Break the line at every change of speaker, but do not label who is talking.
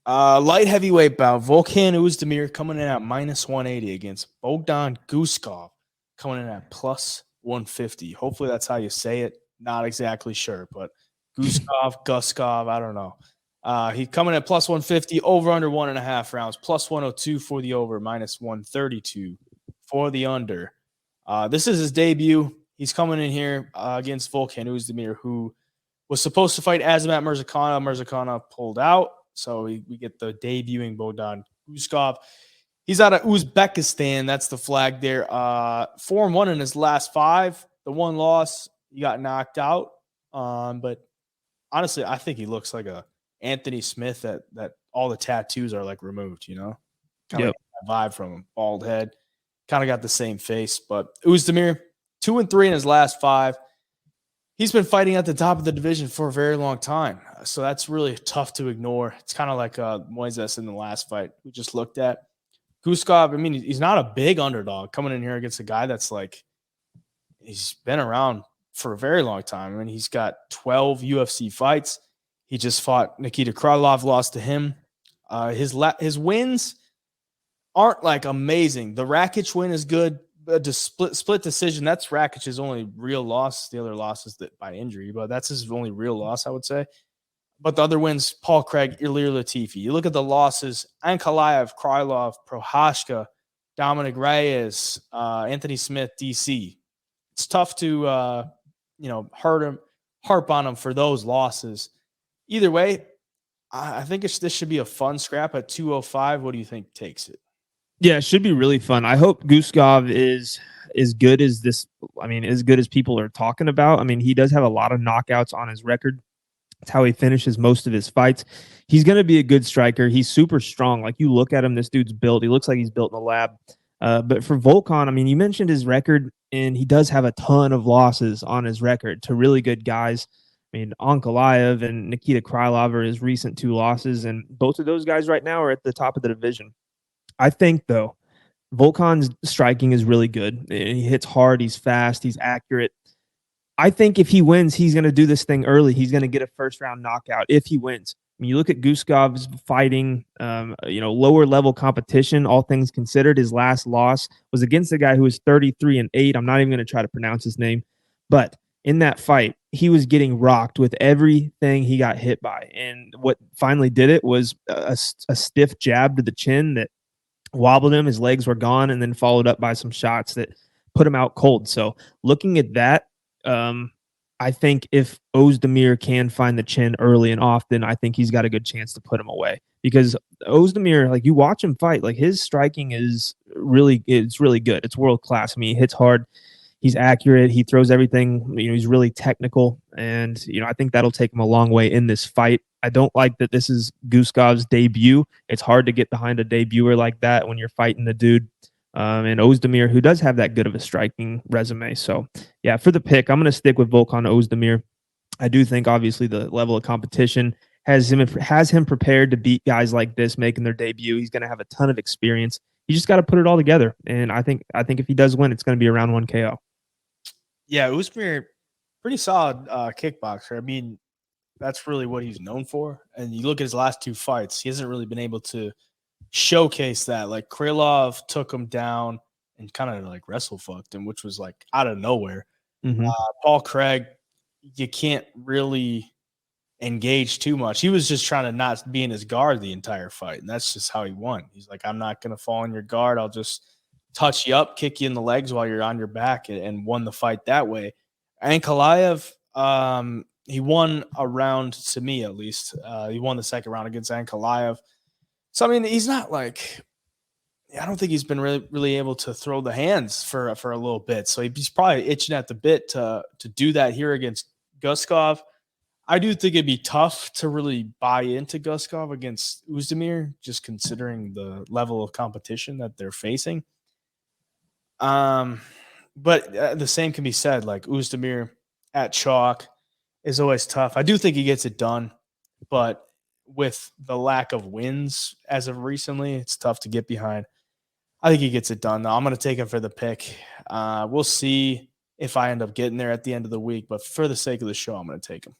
Light heavyweight bout. Volkan Oezdemir coming in at minus 180 against Bogdan Guskov coming in at plus 150. Hopefully that's how you say it. Not exactly sure, but Guskov, I don't know. He coming at plus 150, over under 1.5 rounds, plus 102 for the over, minus 132 for the under. This is his debut. He's coming in here against Volkan Oezdemir, who was supposed to fight Azamat Mirzakhanov. Mirzakhanov pulled out. So we get the debuting Bogdan Guskov. He's out of Uzbekistan. That's the flag there. 4-1 in his last 5. The one loss, he got knocked out. But honestly, I think he looks like a Anthony Smith that all the tattoos are like removed, you know? Kind of that vibe from him. Bald head. Kind of got the same face. But Oezdemir, 2-3 in his last 5. He's been fighting at the top of the division for a very long time. So that's really tough to ignore. It's kind of like Moises in the last fight we just looked at. Guskov, I mean, he's not a big underdog coming in here against a guy that's like, he's been around for a very long time. I mean, he's got 12 UFC fights. He just fought Nikita Krylov, lost to him. His wins aren't like amazing. The Rakic win is good. The split decision, that's Rakic's only real loss. The other loss is by injury, but that's his only real loss, I would say. But the other wins, Paul Craig, Ilir Latifi. You look at the losses, Ankalaev, Krylov, Prohashka, Dominic Reyes, Anthony Smith, DC. It's tough to harp on him for those losses. Either way, I think this should be a fun scrap at 205. What do you think takes it?
Yeah, it should be really fun. I hope Guskov is as good as this. I mean, as good as people are talking about. I mean, he does have a lot of knockouts on his record. It's how he finishes most of his fights. He's going to be a good striker. He's super strong. Like, you look at him, this dude's built. He looks like he's built in a lab. But for Volkan, I mean, you mentioned his record, and he does have a ton of losses on his record to really good guys. I mean, Ankalaev and Nikita Krylov are his recent 2 losses, and both of those guys right now are at the top of the division. I think, though, Volkan's striking is really good. He hits hard. He's fast. He's accurate. I think if he wins, he's going to do this thing early. He's going to get a first-round knockout if he wins. I mean, you look at Guskov's fighting, lower-level competition, all things considered. His last loss was against a guy who was 33-8. I'm not even going to try to pronounce his name. But in that fight, he was getting rocked with everything he got hit by. And what finally did it was a stiff jab to the chin that wobbled him. His legs were gone, and then followed up by some shots that put him out cold. So looking at that, I think if Oezdemir can find the chin early and often, I think he's got a good chance to put him away. Because Oezdemir, like, you watch him fight, like, his striking is really good. It's world class. I mean, he hits hard. He's accurate. He throws everything. He's really technical. And, I think that'll take him a long way in this fight. I don't like that this is Guskov's debut. It's hard to get behind a debuter like that when you're fighting the dude. And Oezdemir, who does have that good of a striking resume. So, yeah, for the pick, I'm going to stick with Volkan Oezdemir. I do think, obviously, the level of competition has him prepared to beat guys like this making their debut. He's going to have a ton of experience. He just got to put it all together. And I think if he does win, it's going to be around 1 KO.
Yeah, Oezdemir, pretty solid kickboxer. I mean, that's really what he's known for. And you look at his last 2 fights, he hasn't really been able to showcase that. Like, Krylov took him down and kind of like wrestle fucked him, which was like out of nowhere.
Mm-hmm.
Paul Craig, you can't really engage too much. He was just trying to not be in his guard the entire fight, and that's just how he won. He's like, I'm not going to fall in your guard. I'll just touch you up, kick you in the legs while you're on your back, and won the fight that way. Ankalaev, he won a round, to me at least. He won the second round against Ankalaev. So, I mean, he's not like, I don't think he's been really able to throw the hands for a little bit. So he's probably itching at the bit to do that here against Guskov. I do think it'd be tough to really buy into Guskov against Oezdemir, just considering the level of competition that they're facing. But the same can be said, like, Oezdemir at chalk is always tough. I do think he gets it done, but with the lack of wins as of recently, it's tough to get behind. I think he gets it done, though. I'm going to take him for the pick. We'll see if I end up getting there at the end of the week, but for the sake of the show, I'm going to take him.